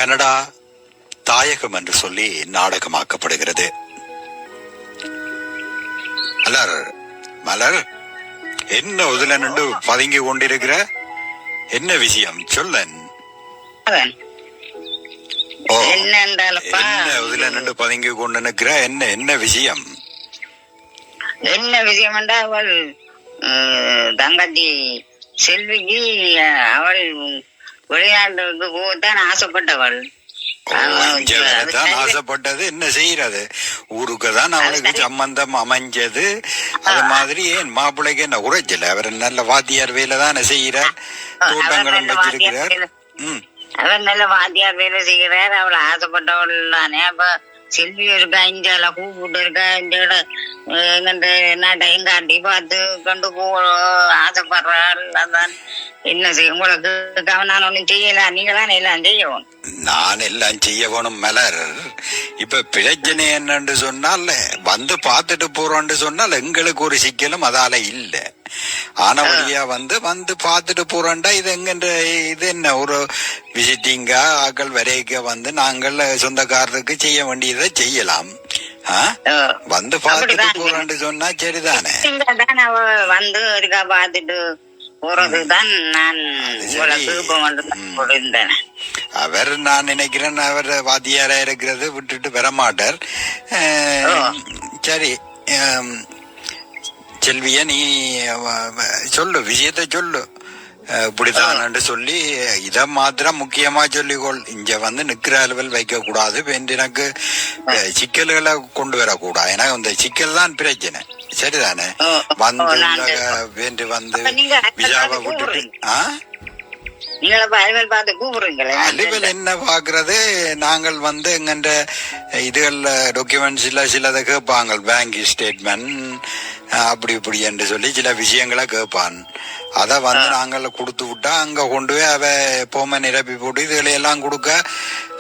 Canada தாயகம் என்று சொல்லி நாடகமாக்கப்படுகிறது. மலர் மலர் என்ன உதுல நின்று பதுங்கி கொண்டிருக்கிற? என்ன விஷயம் சொல்லன்? ஓ, என்ன உதுல நின்று பதுங்கி கொண்டு நிற்கிற? என்ன என்ன விஷயம்? என்ன விஷயம் என்றா, அவள் தங்கச்சி செல்விக்கு அவள் வெளிநாட்டுக்கு போகத்தான் ஆசைப்பட்டவள். ஆசைப்பட்டது என்ன செய்யறது? ஊருக்கு தான் அவளுக்கு சம்பந்தம் அமைஞ்சது. அது மாதிரி ஏன் மாப்பிள்ளைக்கு என்ன உரைச்சல? அவர் நல்ல வாத்தியார் வேலை தானே செய்யறார், தோட்டங்களும் வச்சிருக்கிறார். அவர் நல்ல வாத்தியார் வேலை செய்கிறார். அவள் ஆசைப்பட்டவள் தானே. அப்ப செல்வி இருக்கா, இந்தியால கூப்பிட்டு இருக்கா, இந்த எங்க நாட்டையும் காட்டி பார்த்து கொண்டு போ ஆசைப்படுறாள். அதான் என்ன செய்ய உங்களுக்கு நான் ஒன்னும் செய்யல, நீங்களாம் எல்லாம் செய்யணும். நான் எல்லாம் செய்ய வேணும் மலர். இப்ப பிரச்சனை என்னன்னு சொன்னால், வந்து பார்த்துட்டு போறோம்னு சொன்னால் எங்களுக்கு ஒரு சிக்கலும் அதால இல்ல. ஆனவழியா வந்து பார்த்துட்டு போறோம்டா, இது எங்க இது என்ன ஒரு விசிட்டிங்கா ஆக்கள் வரைக்க வந்து நாங்கள் சொந்தக்காரருக்கு செய்ய வேண்டியதை செய்யலாம். வந்து பார்த்துட்டு போறோம்னு சொன்னா சரிதானே. வந்து இருக்கா பார்த்துட்டு போறதுதான் நான் அவர் நான் நினைக்கிறேன் அவர் வாத்தியாரா இருக்கிறது விட்டுட்டு வரமாட்டார். சரி செல்விய, நீ சொல்லு, விஷயத்த சொல்லு. இப்படிதான் சொல்லி இத மாத்திரம் முக்கியமா சொல்லிக்கொள். இங்க வந்து நிக்கிற அளவில் வைக்க கூடாது. எனக்கு சிக்கல்களை கொண்டு வரக்கூடாது. ஏன்னா இந்த சிக்கல் தான் பிரச்சனை. சரிதானே? வந்து வந்து விசாவை விட்டுட்டு அலுவல் என்ன பாக்குறது? நாங்கள் வந்து எங்கன்ற இதுகள்ல டாக்குமெண்ட்ஸ்ல சிலதை கேட்பாங்க, பேங்க் ஸ்டேட்மெண்ட் அப்படி இப்படி என்று சொல்லி சில விஷயங்களை கேட்பான். அதை வந்து நாங்கள் கொடுத்து விட்டா அங்க கொண்டு போய் அவ போம நிரப்பி போட்டு இதுகளை எல்லாம் கொடுக்க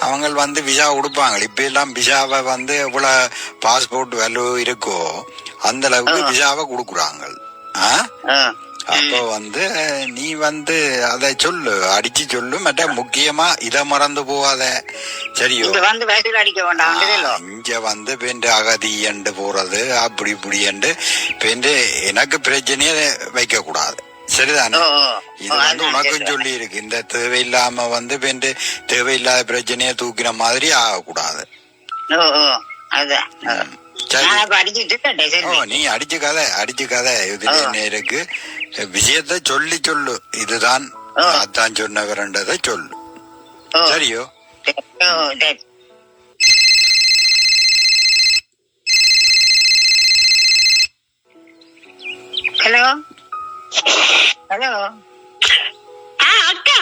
அவங்க வந்து விசா கொடுப்பாங்க. இப்ப எல்லாம் விசாவை வந்து எவ்வளவு பாஸ்போர்ட் வேல்யூ இருக்கோ அந்த அளவுக்கு விசாவை கொடுக்குறாங்க. அப்போ வந்து நீ வந்து அதை சொல்லு, அடிச்சு சொல்லு. மற்ற முக்கியமா இத மறந்து போவாத, சரியோ? இங்க வந்து பெண்டு அகதி என்று போறது அப்படி இப்படி என்று பெண்டு எனக்கு பிரச்சனையே வைக்க கூடாது. சரிதானே? இது வந்து உனக்கும் சொல்லி இருக்கு. இந்த தேவையில்லாம வந்து பெண்டு தேவையில்லாத பிரச்சனைய தூக்கின மாதிரி ஆகக்கூடாது. நீ அடிச்சு கதை இதுல என்ன இருக்கு? விஷயத்த சொல்லு. இதுதான் அதான் சொன்னவரன்றதை சொல்லு. சரியோ? ஹலோ ஹலோ அக்கா.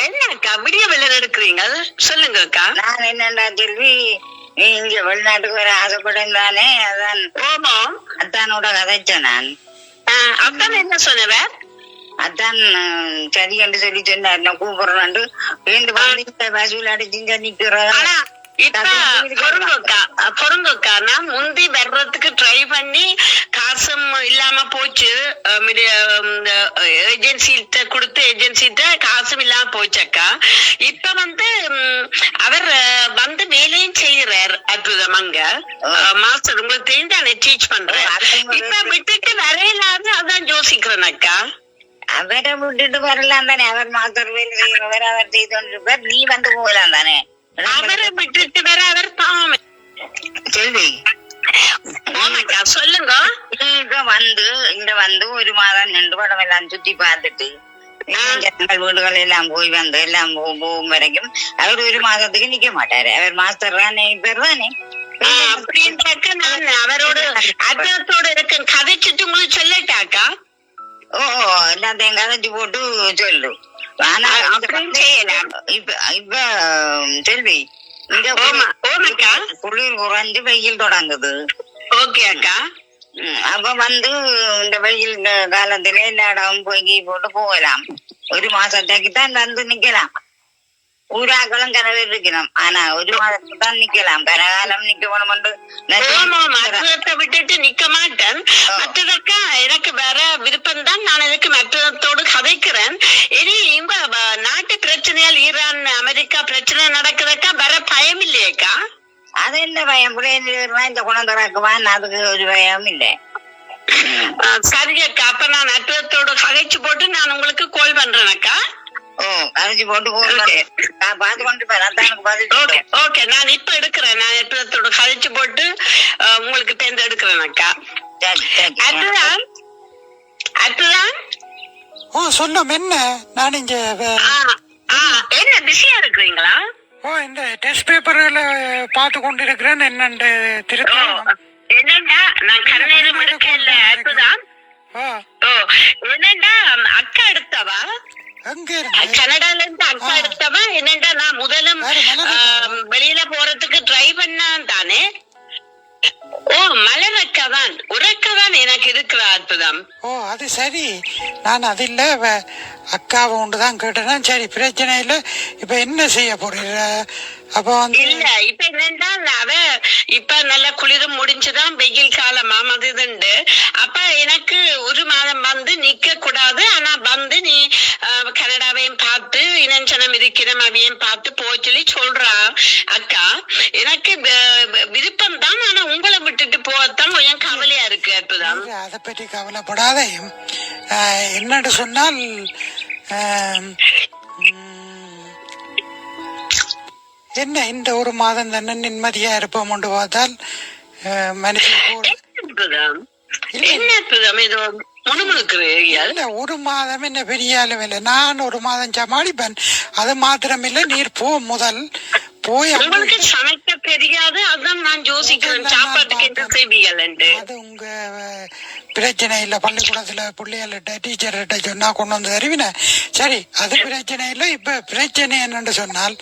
என்ன அக்கா விடிய வெள்ள எடுக்கிறீங்க? சொல்லுங்க அக்கா. நான் என்னண்டா செல்வி, நீ இங்க வெளிநாட்டுக்கு வர ஆசைப்படும் தானே? அதான் அத்தானோட கதைச்சேன் நான். அத்தான் என்ன சொன்னவர்? அதான் சரி என்று சொல்லி சொன்னார். நான் கூப்பிடுறேன் வசூல் அடிச்சு நிக்கிறேன். பொருங்கக்கா, நான் முந்தி வர்றதுக்கு ட்ரை பண்ணி காசும் இல்லாம போச்சு. ஏஜென்சிட்ட கொடுத்து ஏஜென்சிட்ட காசும் இல்லாம போச்சக்கா. இப்ப வந்து அவர் வந்து வேலையும் செய்யறார் அற்புதமாங்க. மாஸ்டர் உங்களுக்கு தெரிந்தானே டீச் பண்றேன். இப்ப விட்டுட்டு வரையிலாது அதான் யோசிக்கிறேன் அக்கா. அவரை விட்டுட்டு வரலாம் தானே? அவர் மாஸ்டர் வேலை செய்யறவர், அவர் செய்து கொண்டிருப்பார். நீ வந்து போகலாம் தானே? அவரை விட்டுட்டு வர அவர் பாவம். செல்வி சொல்லுங்க. இங்க வந்து ஒரு மாதம் 2 படம் எல்லாம் சுத்தி பார்த்துட்டு வீடுகள் எல்லாம் போய் வந்து எல்லாம் போகும் வரைக்கும் அவர் ஒரு மாதத்துக்கு நிக்க மாட்டாரு. அவர் மாஸ்டர் தானே, பேர் தானே. அப்படின்றாக்க நான் அவரோட அர்த்தத்தோட இருக்க கதைச்சிட்டு உங்களுக்கு சொல்லட்டாக்கா? எல்லாத்தையும் கதைச்சு போட்டு சொல்லு. ஆனா இப்ப செல்வி, இங்க குளிர் குறைஞ்சு வெயில் தொடங்குது. ஓகே அக்கா. அப்ப வந்து இந்த வெயில் காலத்துல எல்லா இடமும் போய் போட்டு போகலாம். ஒரு மாசத்துக்கு தான் வந்து நிக்கலாம். ஊராக்களும் கனவு இருக்கணும். ஆனா ஒரு மாதத்துக்கு தான் நிக்கலாம். கனகாலம் நிக்க மற்றத்தை விட்டுட்டு நிக்க மாட்டேன். மற்றதற்கா எனக்கு வேற விருப்பம் தான். நான் எனக்கு மற்றத்தோடு கதைக்கிறேன். இனி இவங்க நாட்டு பிரச்சனையால் இருக்கா, பிரச்சனை நடக்குதுக்கா, வர பயம் இல்லையேக்கா? அது என்ன பயம்? இந்த குணம் திறக்குவான், அதுக்கு ஒரு பயம் இல்லை. சரி அக்கா, அப்ப நான் அற்புதத்தோட கதைச்சு போட்டு நான் உங்களுக்கு கால் பண்றேன் அக்கா. கரைச்சி போட்டு பார்த்து கொண்டு ஓகே ஓகே, நான் இப்ப எடுக்கிறேன். நான் அற்புதத்தோட கதைச்சு போட்டு உங்களுக்கு தேர்ந்து எடுக்கிறேன் அக்கா. அற்புதம் அற்புதம். சொல்லும் என்ன, நான் இங்க என்ன பிஸியா இருக்கிறீங்களா? இந்த டெஸ்ட் பேப்பர்களை பார்த்து கொண்டிருக்கிறேன். என்னண்டு திருத்தம் என்னண்டா, நான் கண்ணீரும் எடுக்க இல்ல அற்புதம். என்னண்டா அக்கா எடுத்தவா, கனடால இருந்து அக்கா எடுத்தவா. என்னண்டா நான் முதலும் வெளியில போறதுக்கு ட்ரை பண்ணான் தானே. மலர் அக்காதான், உறக்கதான் எனக்கு இருக்கிற அற்புதம். அது சரி, நான் அது இல்ல அக்காவை ஒன்றுதான் கேட்டேன். சரி, பிரச்சனை இல்ல. இப்ப என்ன செய்ய போறீங்க? அப்ப இல்ல, இப்ப என்னன்னா அவ இப்ப நல்ல குளிரும் முடிஞ்சுதான், வெயில் காலமா மதுண்டு. அப்ப எனக்கு ஒரு மாதம் வந்து நிக்க கூடாது. ஆனா வந்து நீ கனடாவையும் பார்த்து இனஞ்சனம் இருக்கிற அவையும் பார்த்து போய் சொல்லி சொல்றா அக்கா. எனக்கு விருப்பம் தான், ஆனா உங்களை விட்டுட்டு போகத்தான் கொஞ்சம் கவலையா இருக்கு அற்புதம். அதை பற்றி கவலைப்படாத. என்னன்னு சொன்னால் என்ன, இந்த ஒரு மாதம் தானே நிம்மதியா இருப்போம் கொண்டு பார்த்தால் ஒரு மாதம் என்ன பெரிய அளவு இல்லை. நான் ஒரு மாதம் சமாளிப்பேன். அது மாத்திரம் இல்ல, நீர் போ முதல் போய் உங்களுக்கு சமைக்க தெரியாது. அதான் நான் யோசிக்கிறேன் சாப்பாட்டுக்கு என்ன செய்வீங்க. அது உங்க பிரச்சனை இல்ல. பள்ளிக்கூடத்துல பிள்ளைகள்கிட்ட டீச்சர்கிட்ட சொன்னா கொண்டு வந்து தருவின. சரி, அது பிரச்சனை இல்ல. இப்ப பிரச்சனை என்னன்னு சொன்னால்,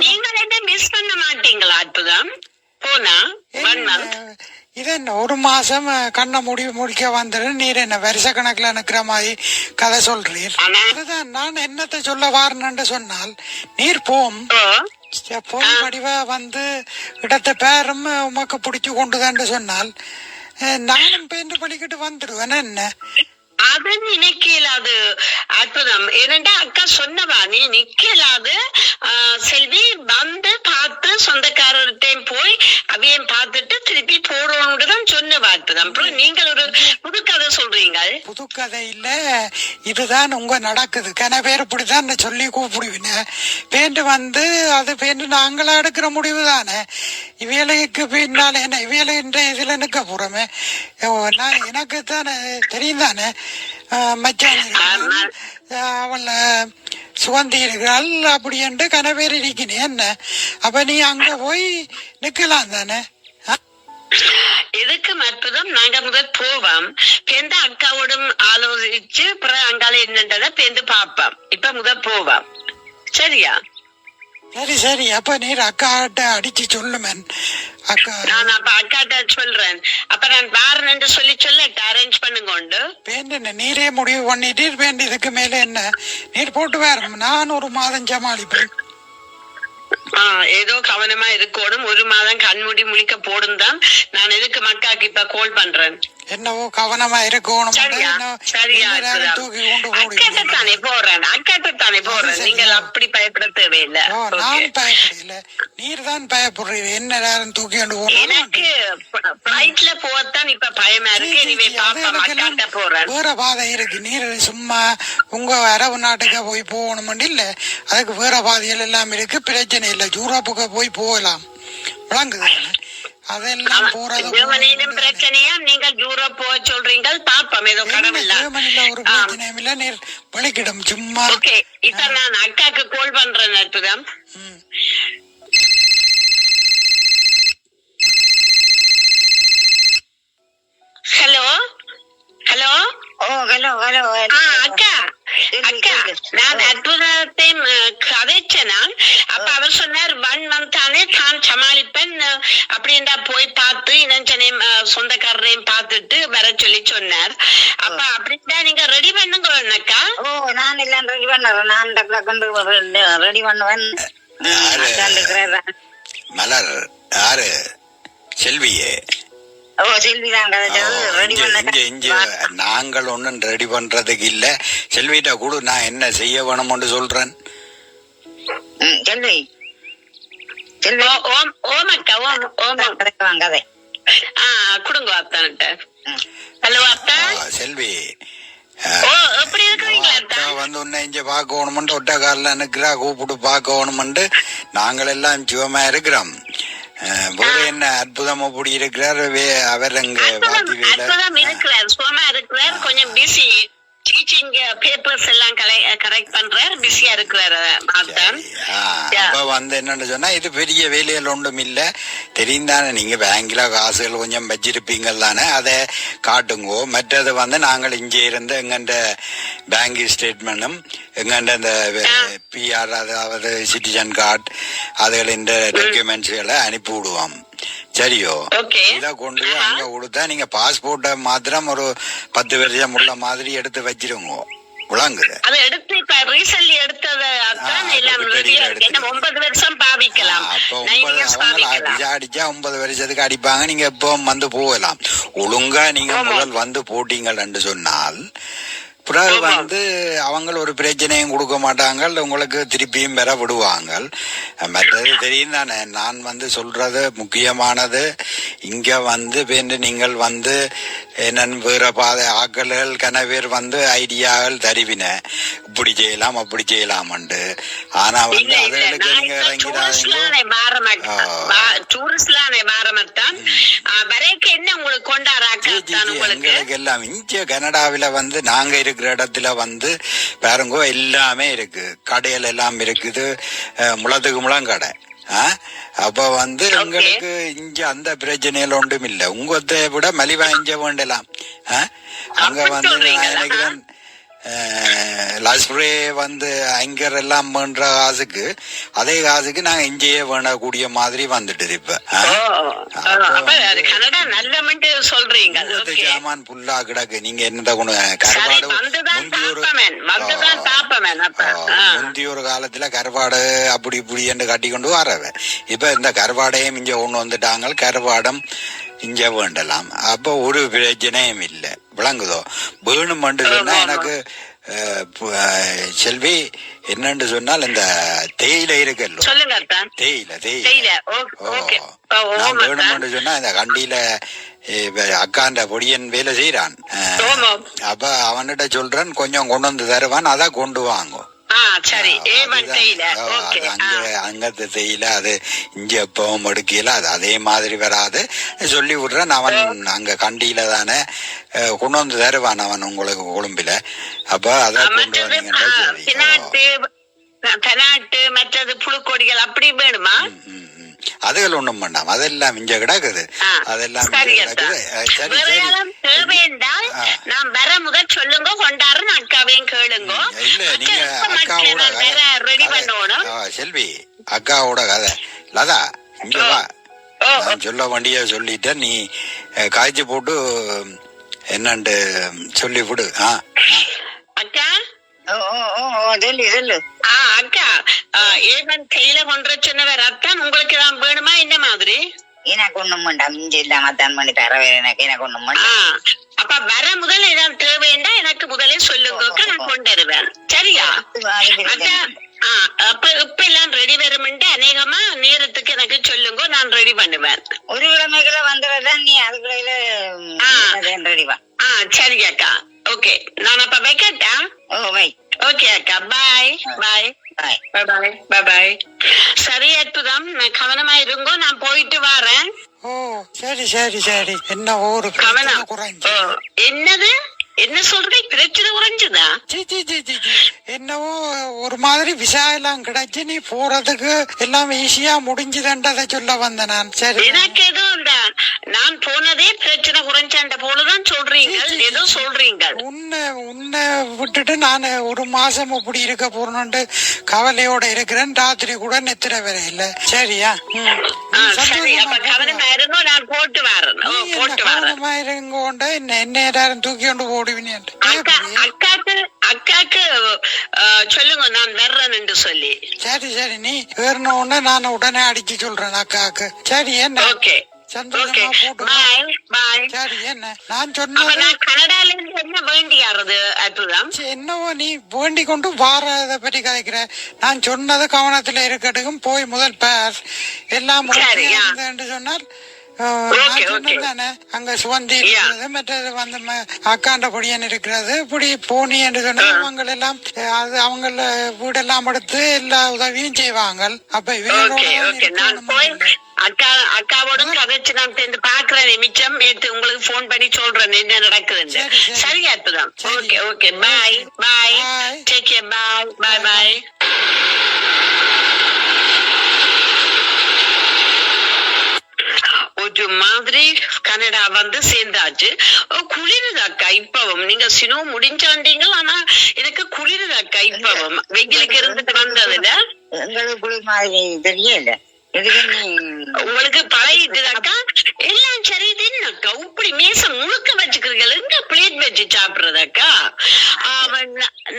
நீங்க மிஸ் பண்ண மாட்டீங்களா அற்புதம்? போனா இது என்ன ஒரு மாசம் கண்ணை முடிக்க வந்துடும். நீர் என்ன வருஷ கணக்குல நிக்கிற மாதிரி கதை சொல்றீர். அதுதான் நான் என்னத்தை சொல்ல வாரன்னு சொன்னால், நீர் போம் போய் வடிவா வந்து இடத்த பேரும் உமக்கு பிடிச்சு கொண்டுதான்னு சொன்னால் நானும் பேருந்து பண்ணிக்கிட்டு வந்துடுவேன். என்ன அது நினைக்கலாது அற்புதம். ஏனென்றா அக்கா சொன்னவா, நீ நிக்கலாது செல்வி வந்து பார்த்து சொந்தக்காரர்கிட்டையும் போய் அவையும் பார்த்துட்டு திருப்பி போறோம்னுதான் சொன்னவா அற்புதம். அப்புறம் நீங்கள் ஒரு புதுக்கதை சொல்றீங்க. புதுக்கதை இல்ல, இதுதான் உங்க நடக்குது. கன பேர் இப்படிதான் சொல்லி கூப்பிடுவீங்க. பேண்டு வந்து அது பேண்டு நாங்களா எடுக்கிற முடிவு தானே. இவைகளுக்கு பின்னால என்ன, இவையில இதுல நிக்க போறோமே. நான் எனக்கு தானே தெரியும் தானே. மச்சான் அவள சுகந்தி இருக்கிறாள் அப்படி என்று கனவேர் இருக்கிறேன். என்ன அப்ப நீ அங்க போய் நிக்கலாம் தானே. எதுக்கு அற்புதம், நாங்க முதல் போவோம். பேருந்து அக்காவோடும் ஆலோசிச்சு அப்புறம் அங்கால என்னன்றத பேருந்து பாப்போம். இப்ப முதல் போவோம். சரியா? சரி சரி. அப்ப நீர் அக்காட்ட அடிச்சு சொல்லுமன். அக்கா நான் அப்ப அக்காட்ட சொல்றேன். அப்ப நான் பாருன்னு சொல்லி அரேஞ்ச் பண்ணுங்க. பேண்டு நீரே முடிவு பண்ணிட்டு பேண்டு இதுக்கு மேல என்ன நீர் போட்டு வேற நான் ஒரு மாதம் சமாளிப்பேன். ஏதோ கவனமா இருக்கணும். ஒரு மாதம் கண்மூடி முழிக்க போடும் தான். நான் எதுக்கு மக்காக்கு இப்ப கால் பண்றேன். என்னவோ கவனமா இருக்கணும். அக்கட்டத்தானே போறேன், அக்கட்டத்தானே போறேன். நீங்கள் அப்படி பயப்பட தேவையில்லை. நான் பயப்படல, நீர் தான் பயப்படுறீங்க. என்ன நேரம் தூக்கி கொண்டு போறேன். எனக்கு பிளைட்ல போகத்தான் இப்ப பயமா இருக்கு. நீ பாப்பா அக்காட்ட போறேன். வேற பாதை இருக்கு. நீர் சும்மா உங்க அரபு நாட்டுக்கு போய் போகணும் இல்ல, அதுக்கு வேற பாதைகள் எல்லாம் இருக்கு. பிரச்சனை இல்ல, யூரோப்புக்கு போய் போகலாம். விளங்குது? அதெல்லாம் போறது ஜெர்மனியிலும் பிரச்சனையா? நீங்க யூரோப் போக சொல்றீங்க. பாப்போம், ஏதோ கடவுள் ஜெர்மனில ஒரு பிரச்சனையும் இல்ல. நீர் வலிக்கிடும் சும்மா. ஓகே, இப்ப நான் அக்காக்கு கால் பண்றேன் அற்புதம். Hello hello. Hello hello. அக்கா அக்கா, நான் அற்புதத்தை கதைச்சேனா? அப்ப அவர் சொன்னார் 1 month தானே தான் சமாளிப்பேன் அப்படின்டா போய் பார்த்து இனஞ்சனையும் சொந்தக்காரரையும் பார்த்துட்டு வர சொல்லி சொன்னார். அப்ப அப்படின்னா நீங்க ரெடி பண்ணுங்க அக்கா. நான் எல்லாம் ரெடி பண்ணுறேன். நான் ரெடி பண்ணுவேன். மலர் யாரு? செல்வியே. நாங்கள் ஒன்னும் ரெடி பண்றதுக்கு இல்ல. செல்விட்ட கூட நான் என்ன செய்ய வேணும்னு சொல்றேன். செல்வி செல்வி ஓம் அக்கா ஓம் வாங்கதை குடுங்க அத்தான்ட்ட. ஹலோ அத்தா. செல்வி எப்படி இருக்கிறீங்களா அத்தா? வந்து உன்னை இங்க பாக்கணும்னு ஒட்ட காலில் நிக்கிறா, கூப்பிட்டு பாக்கணும்னு நாங்கள் எல்லாம் சிவமா இருக்கிறோம். வேற என்ன அற்புதமா அப்படி இருக்கிறார் அவர் அங்க இருக்கிறார், சுகமா இருக்கிறார், கொஞ்சம் பிஸி டீச்சிங் பேப்பர்ஸ் எல்லாம் கரெக்ட் பண்றாரு, பிஸியா இருக்கிறாரு. அப்ப வந்து என்னன்னு சொன்னா இது பெரிய வேலைகள் ஒன்றும் இல்ல, தெரியும் தானே, நீங்க பேங்க்ல காசுகள் கொஞ்சம் வச்சிருப்பீங்கள் தானே, அதை காட்டுங்கோ. மற்றது வந்து நாங்கள் இங்கே இருந்து எங்கண்ட பேங்க் ஸ்டேட்மெண்ட்டும் எங்கண்ட இந்த பிஆர் அதாவது சிட்டிசன் கார்டு அதுகள் இந்த டாக்குமெண்ட்ஸ்களை அனுப்பி விடுவோம். சரியோ? இதை கொண்டு போய் அங்க கொடுத்தா நீங்க பாஸ்போர்ட்டை மாத்திரம் ஒரு 10 வருஷம் உள்ள மாதிரி எடுத்து வச்சிருங்க. விளங்குது? அதை எடுத்து இப்ப ரீசென்ட்லி எடுத்தது 9 வருஷம் பாவிக்கலாம். அடிச்சா 9 வருஷத்துக்கு அடிப்பாங்க. நீங்க எப்போ வந்து போகலாம். ஒழுங்கா நீங்க முதல் வந்து போட்டீங்கன்னு சொன்னால் பிறகு வந்து அவங்க ஒரு பிரச்சனையும் கொடுக்க மாட்டாங்க, உங்களுக்கு திருப்பியும் பெற விடுவாங்க. மற்றது தெரியும் தானே, நான் வந்து சொல்றது முக்கியமானது இங்க வந்து நீங்கள் வந்து என்னன்னு வேற பாதை ஆக்கல்கள் கனவேர் வந்து ஐடியாக்கள் தருவின, இப்படி செய்யலாம் அப்படி செய்யலாம்ண்டு. ஆனா வந்து அதுகளுக்கு நீங்க எங்களுக்கு எல்லாம் இங்க கனடாவில வந்து நாங்க இருக்கிற இடத்துல வந்து பாருங்க எல்லாமே இருக்கு, கடைகள் எல்லாம் இருக்குது, முளத்துக்கு முளம் கடை. அப்ப வந்து உங்களுக்கு இங்க அந்த பிரச்சனைகள் ஒன்றும் இல்லை, உங்கத்தை விட மலிவா இங்க வேண்டலாம். அங்க வந்து நான் நினைக்கிறேன் லாஸ்ட்ரே வந்து அங்கர் எல்லாம் பண்ற காசுக்கு அதே காசுக்கு நாங்க இங்கேயே வேணக்கூடிய மாதிரி வந்துட்டு இப்ப ஜாமான் புல்லா கிடக்கு. நீங்க என்ன கருவாடு முந்தி ஒரு காலத்துல கருவாடு அப்படி இப்படி என்று கட்டி கொண்டு வரவ, இப்ப இந்த கருவாடையும் இங்க கொண்டு வந்துட்டாங்க, கருவாடம் இங்க வேண்டலாம். அப்ப ஒரு பிரச்சனையும் இல்லை. விளங்குதோ? வேணுமென்று சொன்னா எனக்கு செல்வி என்னன்னு சொன்னால் இந்த தேயிலை இருக்கല്ലോ, தேயிலை நான் வேணுமென்று சொன்னா இந்த கண்டியில அக்காண்ட பொடியன் வேலை செய்யறான். அப்ப அவன்கிட்ட சொல்றேன் கொஞ்சம் கொண்டு வந்து தருவான், அதான் கொண்டு வாங்கும். அங்கத்து தேயில அது இங்க எப்பவும் எடுக்கல, அது அதே மாதிரி வராது சொல்லி விடுறேன். அவன் அங்க கண்டியில தானே கொண்டு வந்து தருவான் அவன் உங்களுக்கு கொழும்பில. அப்ப அதான் கொண்டு வந்தீங்கன்னா மற்றது புழுக்கொடிகள் அப்படி வேணுமா? அதுகள் ஒண்ணும் பண்ணாம அதெல்லாம் இங்க கிடக்குது, அதெல்லாம் நான் வர முதல் சொல்லுங்க, கொண்டாடுறேன், அக்காவையும் கேளுங்க. இல்ல நீங்க அக்காவோட ரெடி பண்ணணும். செல்வி அக்காவோட கதை லதா இங்க வா, நான் சொல்ல வேண்டிய சொல்லிட்ட, நீ காய்ச்சி போட்டு என்னண்டு சொல்லி விடு. அக்கா சொல்லு அக்கா, ஏவன் கையில கொண்டு சொன்னவர் அத்தான் உங்களுக்கு தான் வேணுமா என்ன மாதிரி? எனக்கு ஒண்ணும் வேண்டாம், இஞ்சி இல்லாம தான் பண்ணி தர எனக்கு ஒண்ணும் வேண்டாம். அப்ப வர முதல்ல ஏதாவது தேவைண்டா எனக்கு முதலே சொல்லுங்க, நான் கொண்டு வருவேன். சரியா அக்கா? அப்ப இப்ப எல்லாம் ரெடி வரும்ட்டு அநேகமா நேரத்துக்கு எனக்கு சொல்லுங்க, நான் ரெடி பண்ணுவேன். ஒரு கிழமைக்குள்ள வந்துடுறதான், நீ அதுக்குள்ள ரெடி வா. சரி அக்கா, ஓகே. நான் அப்ப வைக்கட்டா? வை. ஓகே அக்கா, பாய் பாய் பாய் பாய் பாய். சரி அற்புதம், நான் கவனமா இருங்கோ, நான் போயிட்டு வரேன். சரி சரி சரி. என்ன ஒரு கவனம். என்னது என்ன சொல்றீங்க? பிரச்சனை குறைஞ்சுதா? என்னவோ ஒரு மாதிரி விசா எல்லாம் கிடைச்சு நீ போறதுக்கு எல்லாம் ஈஸியா முடிஞ்சுதன்றதை சொல்ல வந்த நான். சரி, எனக்கு எதுவும் நான் போனதே பிரச்சனை குறைஞ்சாண்ட போலதான் சொல்றீங்க, ஏதோ சொல்றீங்க. உன்னை விட்டுட்டு நான் ஒரு மாசம் இப்படி இருக்க போறேன்னு கவலையோட இருக்கிறேன், ராத்திரி கூட நெத்திர வர இல்ல. சரியா? சரி, அப்ப கவனமா இருந்தோம், நான் போட்டு வரேன். கவனமா இருங்கோண்ட என்ன எல்லாரும் தூக்கி கொண்டு போடுவீங்க. அக்காக்கு சொல்லுங்க, நான் வர்றேன் என்று சொல்லி. சரி சரி, நீ ஏறின உடனே நான் உடனே அடிச்சு சொல்றேன் அக்காக்கு. சரி என்ன? ஓகே சந்தோஷமா போட்டு பாய் பாய். சரி. என்ன நான் அப்ப சொன்னது நான் கனடால இருந்து என்ன வேண்டியாறது அற்புதம்? என்னவோ நீ வேண்டி கொண்டு வாரத பற்றி கதைக்கிற. நான் சொன்னது கவனத்துல இருக்கட்டும். போய் முதல் பேர் எல்லாம் சரி, என்று சொன்னால் Okay, okay. தானே அங்க சுவந்தி இருக்கிறது, மற்றது வந்து அக்காண்ட பொடியன் இருக்கிறது. இப்படி போனி என்று சொன்னா அவங்க எல்லாம் அது அவங்க வீடெல்லாம் எடுத்து எல்லா உதவியும் செய்வாங்க. அப்ப ஓகே ஓகே, நான் போய் அக்காவோட கதைச்சு நான் சேர்ந்து பாக்குறேன். மிச்சம் நேற்று உங்களுக்கு போன் பண்ணி சொல்றேன் என்ன நடக்குதுன்னு. சரி அற்புதம். ஓகே ஓகே, பாய் பாய், டேக் கேர், பாய் பாய் பாய். ஒரு மாதிரி கனடா வந்து சேர்ந்தாச்சு. குளிருதாக்கா இப்பவும். நீங்க சினோ முடிஞ்சாண்டீங்க, ஆனா எனக்கு குளிருதாக்கா இப்பவும். வெயிலுக்கு இருந்துட்டு வந்ததுல எங்களுக்கு குளிர் மாதிரி தெரியல. உங்களுக்கு பழகிட்டுதாக்கா எல்லாம் சரிதுன்னாக்கா. இப்படி மேசம் முழுக்க வச்சுக்கிறீர்கள், எங்க பிளேட் வச்சு சாப்பிடுறதாக்கா.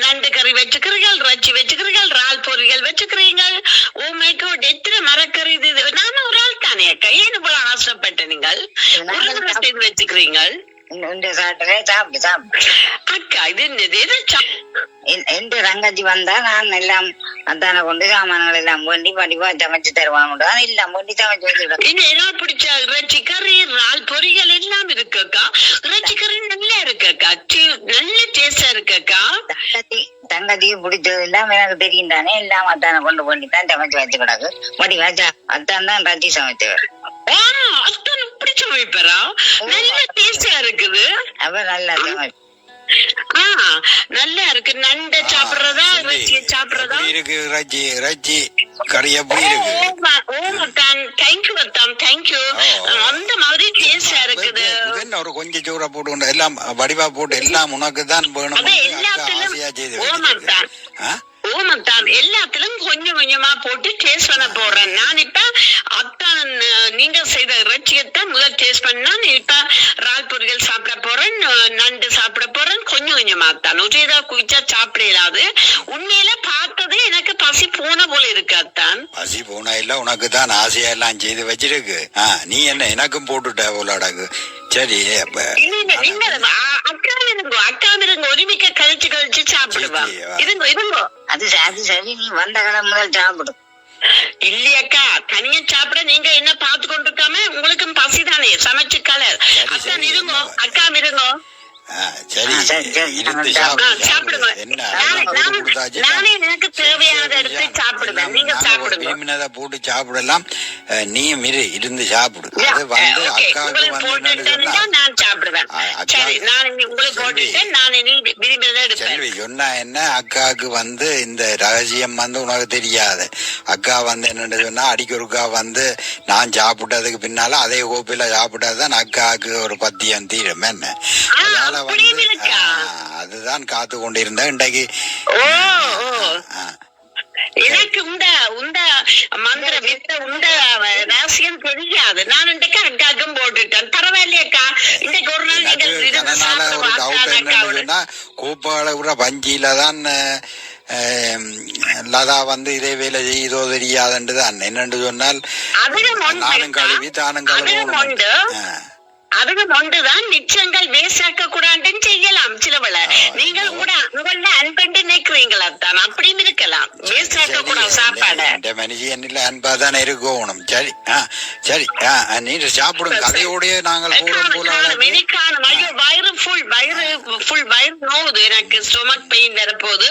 நண்டு கறி வச்சுக்கிறீர்கள், ரச்சி வச்சுக்கிறீர்கள், இறால் பொரியல் வச்சுக்கிறீங்கள். ஓ மை காட், எத்தனை மரக்கறி இது. நானும் ஒரு ஆள் தானே அக்கா, ஏன் இவ்வளவு ஆசைப்பட்ட நீங்கள் செய்து வச்சுக்கிறீங்கள் அக்கா? இது என்னது எந்த ரங்கச்சி வந்தா நான் எல்லாம் அத்தான கொண்டு சாமான்கள் எல்லாம் வேண்டி படிப்பா சமைச்சு தருவாங்க. எல்லாம் வேண்டி சமைச்சு வச்சுருக்கேன். என்ன பிடிச்ச இறைச்சி கறி, இறால் பொரியல் எல்லாம் இருக்குக்கா. இறைச்சி கறி நல்லா இருக்குக்கா, நல்ல டேஸ்டா இருக்குக்கா. தங்கச்சிக்கு பிடிச்சது எல்லாம் எனக்கு தெரியும் தானே. எல்லாம் அத்தான கொண்டு பண்ணி தான் சமைச்சு வச்சு கிடக்கு. படி வச்சா அத்தான் தான் ரச்சி சமைச்சவர். அத்தான் இப்படி சமைப்பரா? நல்ல டேஸ்டா இருக்குது. அவ நல்லா சமைச்சு நல்லா இருக்கு. நண்டை சாப்பிடுறதா இறைச்சியை சாப்பிடுறதா இருக்கு? இறைச்சி கறி எப்படி இருக்கு? தேங்க்யூ அத்தான், தேங்க்யூ. அந்த மாதிரி டேஸ்டா இருக்குது. ஒரு கொஞ்சம் சூற போட்டு எல்லாம் வடிவா போட்டு எல்லாம் உனக்கு தான் வேணும். ஓமத்தான் எல்லாத்திலும் கொஞ்சம் கொஞ்சமா போட்டு டேஸ்ட் பண்ண போறேன். நான் இப்ப அத்தான் நீங்க செய்த இறைச்சியத்தான் முதல் டேஸ்ட் பண்ணா. இப்ப இறால் பொரியல் சாப்பிட போறேன், நண்டு சாப்பிட போறேன். கொஞ்சம் கொஞ்சமா தான் ஒரேதா குவிச்சா சாப்பிட இயலாது. உண்மையில பார்த்தது எனக்கு பசி போன போல இருக்கு அத்தான். பசி போனா இல்ல, உனக்கு தான் ஆசையா எல்லாம் செய்து வச்சிருக்கு. நீ என்ன எனக்கும் போட்டுட்ட போலாடாக்கு. சரி, அக்கா இருங்க, ஒருமிக்க கழிச்சு சாப்பிடுவா. இருங்கோ. அது சரி, நீ வந்த காலம் முதல் சாப்பிடு. இல்லையக்கா, தனியா சாப்பிட நீங்க என்ன பார்த்து கொண்டிருக்காம உங்களுக்கும் பசி தானே, சமைச்சு கலர். அக்கா இருங்கோ, அக்கா இருங்கோ. சரி, சாப்பிடுங்க. நானே எனக்கு தேவையானதை எடுத்து சாப்பிடுவேன், நீங்க சாப்பிடுங்க. போட்டு சாப்பிடலாம். நீயும் இருந்து சாப்பிடு. அது வந்து அக்காவுக்கு வந்து நான் சாப்பிடுவேன். சரி, நான் உங்களுக்கு போட்டுட்டு நான் விரும்பினதை எடுப்பேன். சொன்னா என்ன, அக்காவுக்கு வந்து இந்த ரகசியம் வந்து உனக்கு தெரியாது. அக்கா வந்து என்னன்னு சொன்னா அடிக்கொருக்கா வந்து நான் சாப்பிட்டதுக்கு பின்னால அதே கோப்பில சாப்பிட்டாதான் அக்காவுக்கு ஒரு பத்தியம் தீரும். என்ன அதுதான் காத்து கொண்டிருந்தேன் இன்றைக்கு. எனக்கு உந்த மந்திர வித்த உந்த ரகசியம் தெரியாது. நான் இன்றைக்கு அக்காக்கும் போட்டுட்டேன். பரவாயில்லையக்கா, இன்றைக்கு ஒரு நாள் நீங்கள் கூப்பாள விட பஞ்சியில தான் லதா வந்து இதே வேலை செய்தோ தெரியாதுன்னு தான். என்னன்னு சொன்னால் நானும் கழுவி தானும் கழுவி அதுவும் ஒன்றுதான். நிச்சயங்கள் வேஸ்டாக்க கூடாதுன்னு செய்யலாம். சிலவள நீங்கள் கூட உங்கள அன்பண்டு நினைக்கிறீங்களா தான், அப்படியும் இருக்கலாம். வேஸ்டாக்க கூடாது சாப்பாடு. இந்த மனுஷன் இல்ல அன்பா தானே இருக்கணும். சரி சரி, நீ சாப்பிடுங்க. கதையோடய நாங்கள் ஐயோ வயிறு ஃபுல் வயிறு நோவுது. எனக்கு ஸ்டொமக் பெயின் வரப்போகுது.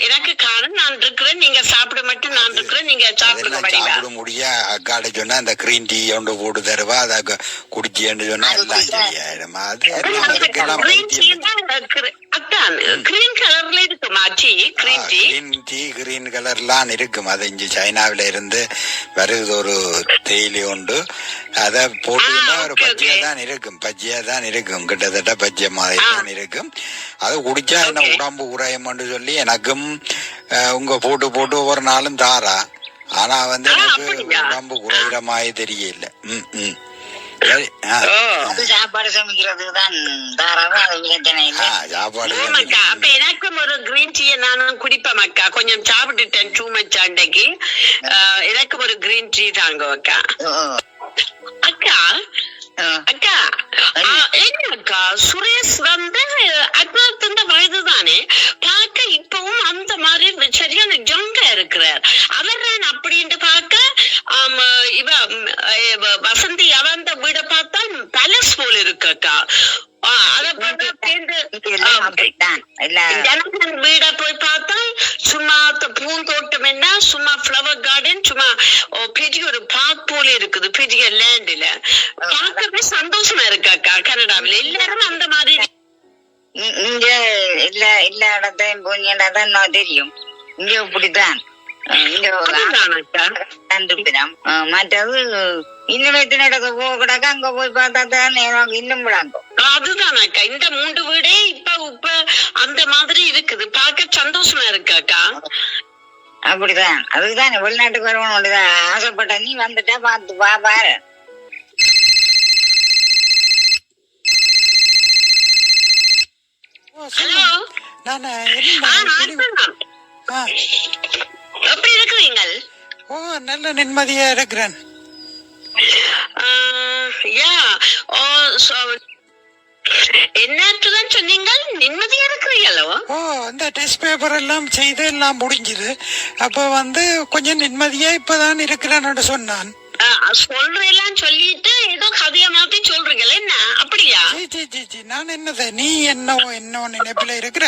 எனக்கு காணும், நான் இருக்கிறேன். நீங்க சாப்பிட மட்டும் நான் இருக்கிறேன், நீங்க சாப்பிடுங்க. சாப்பிட முடிய அக்காட சொன்னா அந்த கிரீன் டீ ஒன்று போட்டு தருவா, அதை குடிச்சு சொன்னா எல்லாம் சரியாயிடும். கிரீன் கலர்லாம் இருக்கும். அது இங்க சைனாவில இருந்து வருது ஒரு தேயிலை உண்டு. அதை போட்டுன்னா ஒரு பச்சையா தான் இருக்கும். கிட்டத்தட்ட பச்சை மாதிரி தான் இருக்கும். அதை குடிச்சா என்ன உடம்பு உரையம்னு சொல்லி எனக்கும் உங்க போட்டு ஒவ்வொரு நாளும் தாரா. ஆனா வந்து எனக்கு உடம்பு குறைகிற மாதிரி தெரியல. சாப்பாடு சமைக்கிறதுக்கு தான் அப்ப எனக்கும் ஒரு கிரீன் டீ நானும் குடிப்பேன் அக்கா. கொஞ்சம் சாப்பிட்டுட்டேன் டூ மச் அன்னைக்கு. எனக்கும் ஒரு கிரீன் டீ தாங்க அக்கா. அக்கா அக்கா என்னக்கா சுரேஷ் வந்து அற்புதத்தின் வயதுதானே பார்க்க இப்பவும் அந்த மாதிரி சரியான ஜங்கா இருக்கிறார். அவர் தான் அப்படின்ட்டு பார்க்க வசந்தி அவந்த வீட பார்த்தா பேலஸ் போல இருக்கக்கா. வீட போய் பார்த்தா சும்மா பூந்தோட்டம் என்ன சும்மா ஃபிளவர் கார்டன் சும்மா பெரிய ஒரு பார்க் போல இருக்குது பெரிய லேண்ட்ல. பார்க்கவே சந்தோஷமா இருக்காக்கா. கனடாவில் எல்லாரும் அந்த மாதிரி இங்க எல்லா இடத்தையும் போனீங்கன்னா நான் தெரியும். இங்க இப்படித்தான் மற்றது இன்னும் நடக்க போகக்கூடாது. அங்க போய் பார்த்தா தான் இன்னும் விடாங்க. அதுதானாக்கா இந்த 3 வீடே இப்ப அந்த மாதிரி இருக்குது. பார்க்க சந்தோஷமா இருக்காக்கா. அப்படிதான் அதுதான் வெளிநாட்டுக்கு வரணும் ஆசைப்பட்ட நீ வந்துட்டா பார்த்து பாரு. ஹலோ எப்படி இருக்கிறீங்க? ஓ நல்ல நிம்மதியா இருக்கிறேன். என்னத்துதான் சொன்னீங்க நிம்மதியா இருக்கிறீங்களோ? ஓ இந்த டெஸ்ட் பேப்பர் எல்லாம் செய்து எல்லாம் முடிஞ்சுது. அப்ப வந்து கொஞ்சம் நிம்மதியா இப்பதான் இருக்கிறேன்னு சொன்னான். சொல்றேன் சொல்லிட்டு ஏதோ கதைய மாத்தி சொல்றீங்களா என்ன? அப்படியா? நான் என்னது நீ என்ன நினைப்புல இருக்கிற?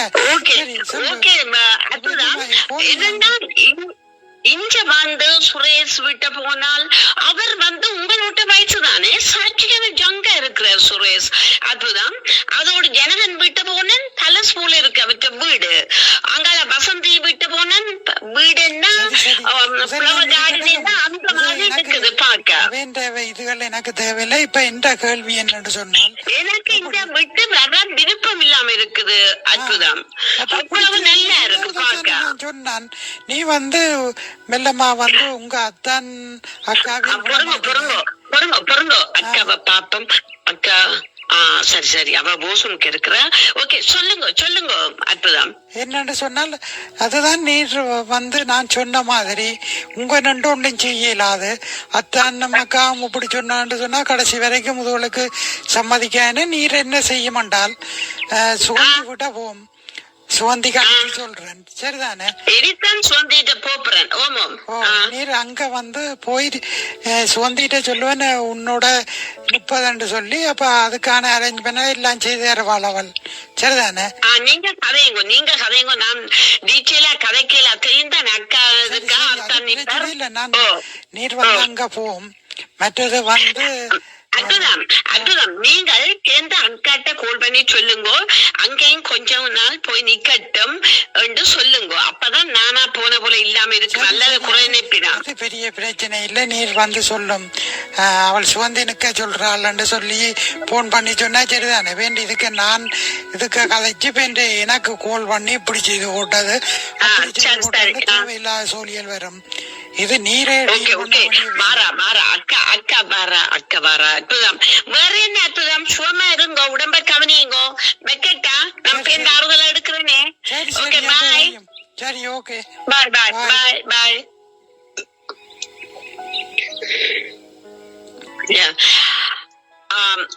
இங்க வந்து சுரேஷ் விட்ட போனால் அவர் வந்து உங்களோட வயசுதானே சாட்சியான ஜங்கா இருக்கிறார் சுரேஷ். அதுதான் அதோட ஜனகன் விட்டு போனேன் தலஸ் போல இருக்கு அவற்ற வீடு. அங்கால வசந்தி விட்டு போனேன் வீடு என்ன அந்த மாதிரி இருக்குது பார்க்க. இதுகள் எனக்கு தேவையில்லை. இப்ப எந்த கேள்வி என்னன்னு சொன்னால் எனக்கு இங்க விட்டு வர விருப்பம் இல்லாம இருக்குது. அற்புதம் அவ்வளவு நல்லா இருக்கு பார்க்க. சொன்னான் நீ வந்து மெல்லமா வந்து உங்க அத்தான் அக்காவை பொருங்கோ அக்காவை பாப்போம். அக்கா சரி அவ போசனுக்கு இருக்கிற. ஓகே சொல்லுங்க அற்புதம். என்னன்னு சொன்னால் அதுதான் நீர் வந்து நான் சொன்ன மாதிரி உங்க நண்டு ஒன்றும் செய்யலாது. அத்தான் நமக்கா இப்படி சொன்னான்னு சொன்னா கடைசி வரைக்கும் முதலுக்கு சம்மதிக்கான நீர் என்ன செய்ய மாட்டால் சுகந்தி விட போம். சுவந்திகா சொல்றேன் சரிதானே? நீர் அங்க வந்து போய் சுவந்திட்ட சொல்லுவேன் உன்னோட 30 சொல்லி அப்ப அதுக்கான அரேஞ்ச்மெண்ட் எல்லாம் செய்து தருவாள் அவள். சரிதானே? நீங்க கதைங்க நான் டீட்டெயிலா கதைக்கல தெரியும் அக்கா. இல்ல நான் நீர் வந்து அங்க போவோம். மற்றது வந்து அற்புதம் நீங்கள் சேர்ந்து அக்காட்ட கால் பண்ணி சொல்லுங்க. அங்கேயும் கொஞ்சம் நாள் போய் நிக்கட்டும் என்று சொல்லுங்க. அப்பதான் நானா போன போல இல்லாம இருக்கு. நல்லது குறை நினைப்பினா பெரிய பிரச்சனை இல்ல. நீர் வந்து சொல்லும் அவள் சுவந்தி நிக்க சொல்றாள் சொல்லி போன் பண்ணி சொன்னா சரிதானே? வேண்டி இதுக்கு நான் இதுக்கு கதைச்சு வேண்டி எனக்கு கால் பண்ணி இப்படி செய்து போட்டது தேவையில்லாத சூழியல் வரும். இது நீரே மாறா அக்கா வாரா. அற்புதம் வேற என்ன? அற்புதம் சுகமா இருங்கோ, உடம்ப கவனியுங்கோ. வைக்கட்டா நம்ம சேர்ந்து ஆறுதல் எடுக்கிறேனே. Okay bye. சரி ஓகே பாய்.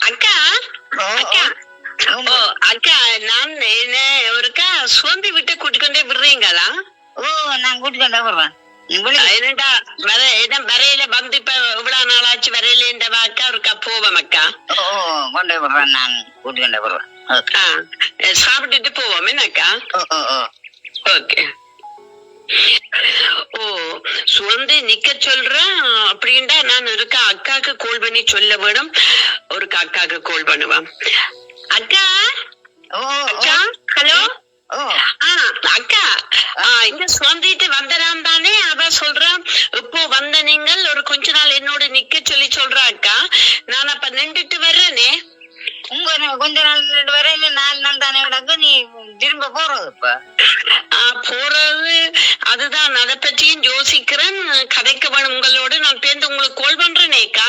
அக்கா அக்கா நான் என்ன ஒருக்கா சுவந்தி விட்டு கூட்டிக்கொண்டே விடுறீங்களா? நான் கூட்டிக்கொண்டே விடுறேன். வரையில வந்து இப்ப இவ்வளவு நாளாச்சு வரையில இந்த அக்கா ஒருக்கா போவோம் அக்கா. கொண்டே விடுறேன். நான் கூட்டிக்கொண்டே விடுறேன். சாப்பிட்டுட்டு போவோம் என்னக்கா? ஓகே. சுவந்தி நிக்க சொல்றேன் அப்படின்டா நான் இருக்கா அக்காக்கு கால் பண்ணி சொல்ல வேணும். ஒரு அக்காக்கு கால் பண்ணுவான். அக்கா ஹலோ அக்கா இங்க சுவந்திட்டு வந்தரான் தானே? அவ சொல்றான் இப்போ வந்த நீங்கள் ஒரு கொஞ்ச நாள் என்னோட நிக்க சொல்லி சொல்றா அக்கா. நான் அப்ப நின்றுட்டு வர்றேனே. கொஞ்ச நாள் வர இல்ல 4 நாள் தானே கிடக்கு. நீ திரும்ப போறது இப்ப போறது அதுதான். அதை பற்றியும் யோசிக்கிறேன். கதைக்க வேணும் உங்களோட. நான் பேருந்து உங்களுக்கு கால் பண்றேனேக்கா.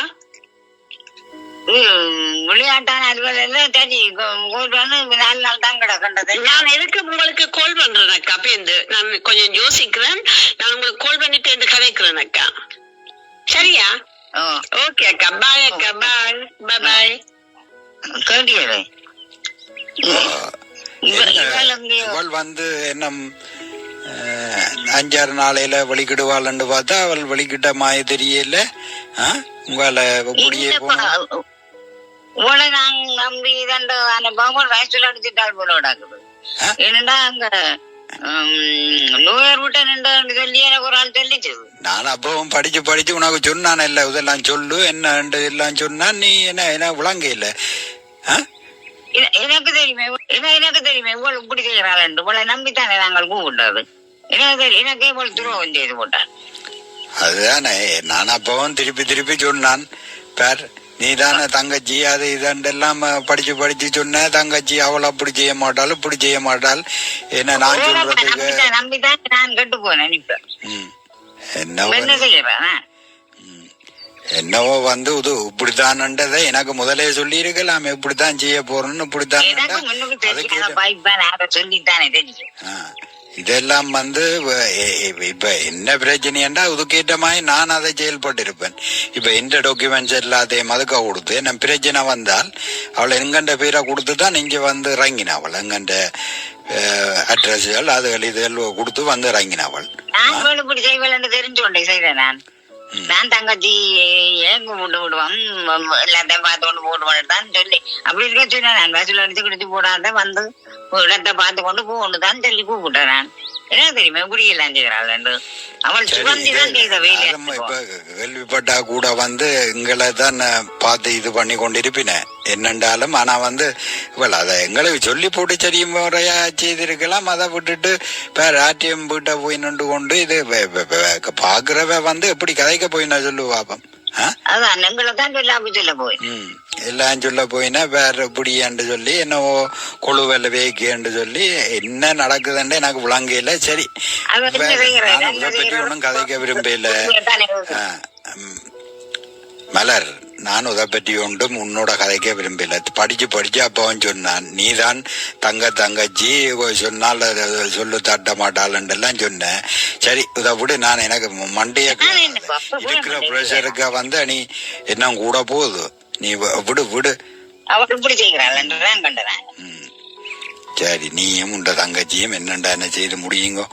விளையாட்டான அலுவலகம் சரி 4 நாள் தான் கிடக்கின்றது. நான் எதுக்கு உங்களுக்கு கால் பண்றேன் அக்கா? பேருந்து நான் கொஞ்சம் யோசிக்கிறேன். நான் உங்களுக்கு கால் பண்ணிட்டு கதைக்கிறேன் அக்கா. சரியா? ஓகே அக்கா, பாய் அக்கா, பாய் பாய். கேட்டியது இவள் வந்து என்ன 5-6 நாளையில வெளிக்கிடுவாள்னு பார்த்தா அவள் வெளிக்கிட்ட மாய தெரியல. உங்களை இப்படியே உங்களை நான் நம்பி அனுபவம் ரைஸ்ல அடிச்சுட்டால் போல நடக்குது. என்னடா அங்க லோயர் விட்ட நின்று சொல்லி எனக்கு ஒரு ஆள் சொல்லிச்சது. நான் அப்பவும் படிச்சு உனக்கு சொன்னான் இல்ல, இதெல்லாம் சொல்லு என்ன எல்லாம் சொன்னா நீ என்ன விளங்க இல்ல. எனக்கு தெரியுமே இவ்வளவு இப்படி செய்யறாள் என்று இவளை நம்பித்தானே நாங்கள் கூப்பிட்டது. எனக்கே இவ்வளவு துரோகம் செய்து போட்டான். அதுதானே நான் அப்பவும் திருப்பி சொன்னான். பேர் நீ தானே தங்கச்சி அது இதெல்லாம் படிச்சு சொன்ன. தங்கச்சி அவள் அப்படி செய்ய மாட்டாள் இப்படி செய்ய மாட்டாள் என்ன நான் சொல்றதுக்கு நம்பித்தான் நான் கெட்டு போனேன். இப்ப என்ன செய்யறேன் என்னவோ வந்து இது இப்படித்தான்ன்றதை எனக்கு முதலே சொல்லி இருக்கலாம். இப்படித்தான் செய்ய போறோம்னு இப்படித்தான் சொல்லித்தானே தெரியும். இதெல்லாம் வந்து இப்ப என்ன பிரச்சனைண்டா இதுக்கேற்ற மாதிரி நான் அதை செயல்பட்டு இருப்பேன். இப்ப இந்த டாக்குமெண்ட்ஸ் எல்லாத்தையும் அதுக்க கொடுத்து நம்ம பிரச்சனை வந்தால் அவளை எங்கண்ட பேரை கொடுத்துதான் இங்க வந்து இறங்கினவள். எங்கண்ட அட்ரஸ்கள் அதுகள் இதுகள் கொடுத்து வந்து இறங்கினவள். நான் இப்படி செய்வேன் தெரிஞ்சு கொண்டே செய்தேன். நான் தங்கச்சி ஏன் கும்பிட்டு விடுவான் எல்லாத்தையும் பார்த்து கொண்டு போடுவான் தான் சொல்லி அப்படி இருக்க சொன்னேன். நான் வசூல் அடிச்சு குடிச்சு போடாத வந்து இடத்தை பார்த்து கொண்டு போகணும் தான் சொல்லி கூப்பிட்டேன். நான் என்ன தெரியுமா இப்படி எல்லாம் செய்யறாள் அவள் சுகந்தி தான் செய்த வேலை. இப்ப கேள்விப்பட்டா கூட வந்து எங்களை தான் பார்த்து இது பண்ணி கொண்டிருப்பினேன் என்னண்டாலும். ஆனா வந்து இவள் அதை எங்களுக்கு சொல்லி போட்டு சரி முறையா செய்திருக்கலாம். அதை விட்டுட்டு வேற ஆட்டியம் வீட்டை போய் நின்று கொண்டு இது பாக்குறவ வந்து எப்படி கதைக்க போயினா சொல்லு பாப்பம். அதான் எங்களை தான் சொல்ல போய் எல்லாம் சொல்ல போயினா வேற இப்படியான்னு சொல்லி என்னவோ கொழுவெல்ல வேக்கின்னு சொல்லி என்ன நடக்குதுன்னு எனக்கு விளங்கல. சரி நான் இதை பற்றி ஒன்றும் கதைக்க விரும்பல. மலர் நான் இதை பற்றி ஒன்றும் உன்னோட கதைக்க விரும்பல. படிச்சு அப்பவன் சொன்னான் நீதான் தங்கச்சி சொன்னால் சொல்லு தட்ட மாட்டாள்ன்றெல்லாம் சொன்னேன். சரி இதை விடு. நான் எனக்கு மண்டைய இருக்கிற ப்ரெஷருக்கு வந்து நீ என்ன கூட போகுது. நீ விடு. சரி நீயும் உண்ட தங்கச்சியும் என்னண்டா என்ன செய்து முடியுங்க.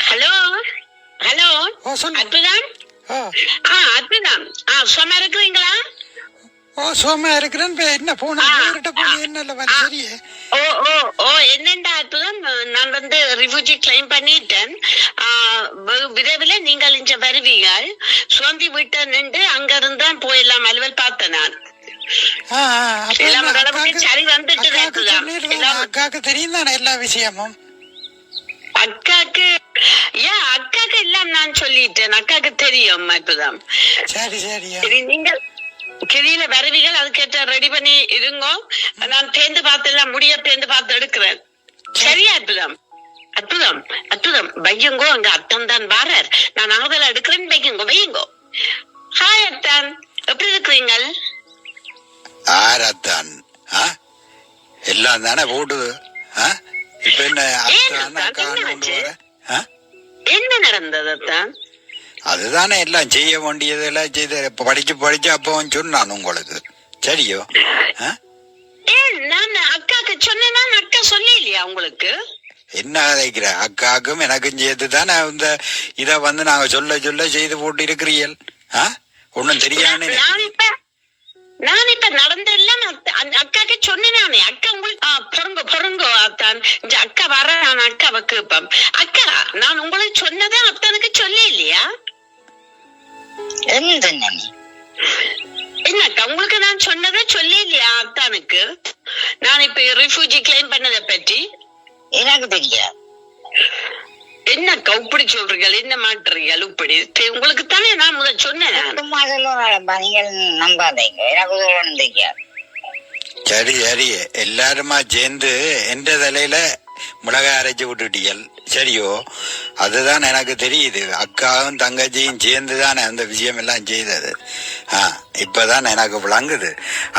ஹலோ ஹலோ அற்புதம். அற்புதம் சும்மா இருக்கிறீங்களா? சும்மா இருக்கிறேன். என்ன போன என்னண்டா அற்புதம், நான் வந்து ரிஃப்யூஜி கிளைம் பண்ணிட்டேன். விரைவில் நீங்கள் இங்க வருவீங்கள். சுவந்தி வீட்டை நின்று அங்க இருந்தா போயெல்லாம் அலுவல் பார்த்தேன். நான் எல்லாம் ஓரளவுக்கு சரி வந்துட்டு அக்காக்கு தெரியும் தானே எல்லா விஷயமும். அக்காக்கு அக்காக்கு எல்லாம் நான் சொல்லிட்டேன். அக்காக்கு தெரியும் அற்புதம். சரி நீங்கள் கிளியில வருவீர்கள். அதுக்கேற்ற ரெடி பண்ணி இருங்கோ. நான் தேர்ந்து பார்த்து எல்லாம் தேர்ந்து பார்த்து எடுக்கிறேன். சரியா அற்புதம் வையுங்கோ. அங்க அத்தன் தான் வாரார். நான் ஆதல எடுக்கிறேன். வையுங்கோ. ஹாய் அத்தான், எப்படி இருக்கிறீங்கள்? அத்தான் எல்லாம் தானே போடுது. இப்ப என்ன நடந்தது அத்தான்? அதுதானே எல்லாம் செய்ய வேண்டியதெல்லாம் செய்த படிச்சு அப்பவும் சொன்னான் உங்களுக்கு. சரியோ? நான் அக்காக்கு சொன்னேன்னா அக்கா சொல்ல இல்லையா உங்களுக்கு? என்ன கதைக்கிற? அக்காக்கும் எனக்கும் சேர்த்து தானே இந்த இத வந்து நாங்க சொல்ல செய்து போட்டு இருக்கிறீர்கள். ஒன்னும் தெரியாம நான் இப்ப நடந்தெல்லாம் அக்காக்கு சொன்னேனே. அக்கா உங்களுக்கு பொறுங்கோ அத்தான். அக்கா வர நான் அக்காவை கேட்பேன். அக்கா நான் உங்களுக்கு சொன்னதே அத்தனுக்கு சொல்ல இல்லையா? என்னக்கா உங்களுக்கு நான் சொன்னதை சொல்லி இல்லையா அத்தானுக்கு? நான் இப்ப ரிஃப்யூஜி கிளைம் பண்ணதை பற்றி எனக்கு தெரியாது. என்னக்கா இப்படி சொல்றீங்க? என்ன மாட்டுறீங்க இப்படி? உங்களுக்கு தானே நான் முதல் சொன்னேன். நீங்கள் நம்பாதீங்க, எனக்கு தெரியாது. சரி எல்லாருமா சேர்ந்து எந்த தலையில மிளகாய் அரைச்சு விட்டுட்டீர்கள். சரியோ? அதுதான் எனக்கு தெரியுது. அக்காவும் தங்கச்சியும் சேர்ந்துதானே அந்த விஷயம் எல்லாம் செய்தது. இப்பதான் எனக்கு விளங்குது.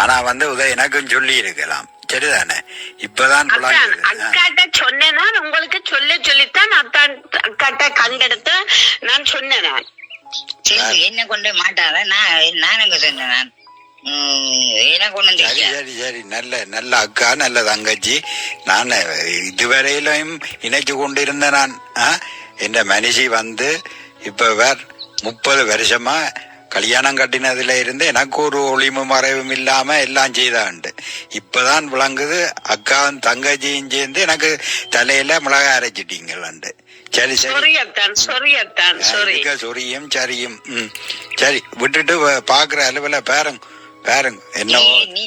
ஆனா வந்து எனக்கும் சொல்லி இருக்கலாம். சரிதானே? இப்பதான் அக்காட்ட சொன்னேன்னா உங்களுக்கு சொல்ல சொல்லித்தான் அக்காட்ட கண்டெடுத்து நான் சொன்னேன். நான் சரி என்ன கொண்டு மாட்டாத நான் எங்க சொன்னேன் நான் எனக்கு ஒண்ணும் சரி தெரியாது. சரி சரி நல்ல நல்ல அக்கா நல்ல தங்கச்சி. நான் இதுவரையிலும் இணைச்சு கொண்டிருந்த நான் என்ற மனுஷி வந்து இப்ப வேற 30 வருஷமா கல்யாணம் கட்டினதுல இருந்து எனக்கு ஒரு ஒளிமும் மறைவும் இல்லாம எல்லாம் செய்தாண்டு. இப்பதான் விளங்குது அக்காவும் தங்கச்சியும் சேர்ந்து எனக்கு தலையில மிளகாய் அரைச்சிட்டீங்களாண்டு. சரி சரி சொரியும் சரியும் சரி விட்டுட்டு பாக்குற அளவுல பேருங்க என்னவோ நீ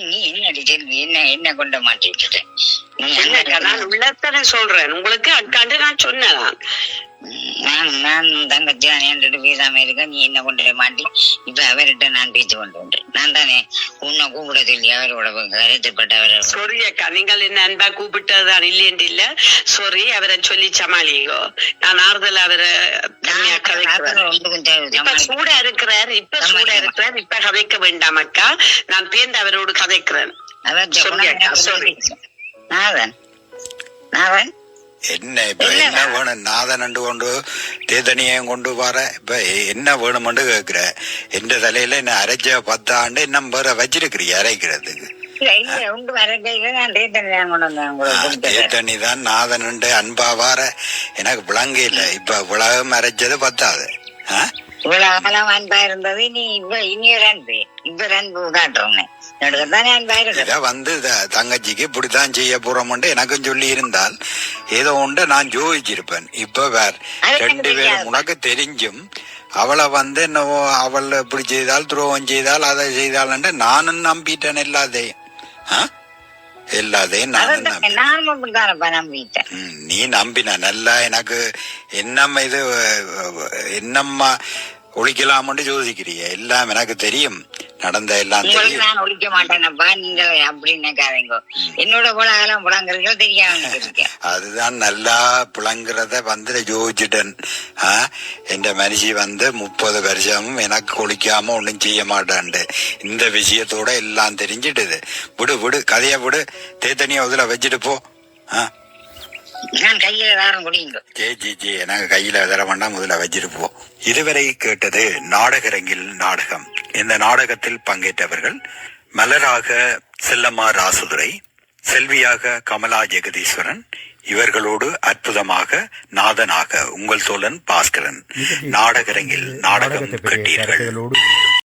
என்ன கொண்ட மாட்டிட்டு நான் உள்ளத்தானே சொல்றேன் உங்களுக்கு. அக்காண்டு நான் சொன்னேன். நான் தங்கச்சி என்கிட்ட பேசாம இருக்க, நீ என்ன கொண்டு மாட்டி இப்ப அவர்கிட்ட நான் பேச்சு கொண்டு நான் தானே உன்னை கூப்பிட சொல்லி அவரோட கருத்துப்பட்ட சொரி அக்கா, நீங்கள் என்ன அன்பா கூப்பிட்டதுதான் இல்லையன்று இல்ல. சொரி அவரை சொல்லி சமாளிங்கோ. நான் ஆறுதல் அவரை இப்ப சூடா இருக்கிறார். இப்ப கதைக்க வேண்டாம் அக்கா. நான் பேர்ந்து அவரோடு கதைக்கிறேன். நாதன் நாதன் என்ன இப்ப என்ன வேணும் நாதன் கொண்டு தேதனியும் கொண்டு வர இப்ப என்ன வேணும்னு கேக்குற. எந்த தலையில என்ன அரைச்ச 10 ஆண்டு இன்னும் வேற வச்சிருக்கிறீ அரைக்கிறதுக்கு. தேத்தனி தான் நாதன் அன்பா வார எனக்கு விளங்க இல்ல. இப்ப உலகம் அரைச்சது 10ஆது. இவ்வளவு அன்பா இருந்தது. நீ இனியொரு அன்பு இப்ப அன்பு காட்டுறோம். வந்து தங்கச்சிக்கு இப்படித்தான் செய்ய போறோம்னு எனக்கும் சொல்லி இருந்தால் ஏதோ ஒன்று நான் ஜோதிச்சிருப்பேன். இப்ப வேற 2 பேரும் உனக்கு தெரிஞ்சும் அவளை வந்து என்னவோ அவள் இப்படி செய்தால் துரோகம் செய்தால் அதை செய்தால் நானும் நம்பிட்டேன். எல்லாத்தையும் நீ நம்பின நல்லா எனக்கு என்னம்மா இது என்னம்மா ஒழிக்கலாம்னு யோசிக்கிறிய. எல்லாம் எனக்கு தெரியும், நடந்த எல்லாம் தெரியும். நான் ஒழிக்க மாட்டேனப்பா, நீங்க அப்படி நினைக்காதீங்க. என்னோட புலங்கெல்லாம் புலங்குறீங்க தெரியாம. அதுதான் நல்லா புலங்குறத வந்து யோசிச்சுட்டேன். என்ற மனுஷி வந்து 30 வருஷமும் எனக்கு ஒழிக்காம ஒண்ணும் செய்ய மாட்டான்ட்டு இந்த விஷயத்தோட எல்லாம் தெரிஞ்சிட்டுது. விடு கதைய விடு. தேத்தனியா அதுல வச்சுட்டு போ. நான் கையில தாரம் குடிங்க. ஜி எனக்கு கையில தர வேண்டாம், முதல்ல வச்சிருப்போம். இதுவரை கேட்டது நாடகரங்கில் நாடகம். இந்த நாடகத்தில் பங்கேற்றவர்கள் மலராக செல்லம்மா ராசுதுரை, செல்வியாக கமலா ஜெகதீஸ்வரன், இவர்களோடு அற்புதமாக நாதனாக உங்கள் தோழன் பாஸ்கரன். நாடகரங்கில் நாடகம் கேட்டீர்கள்.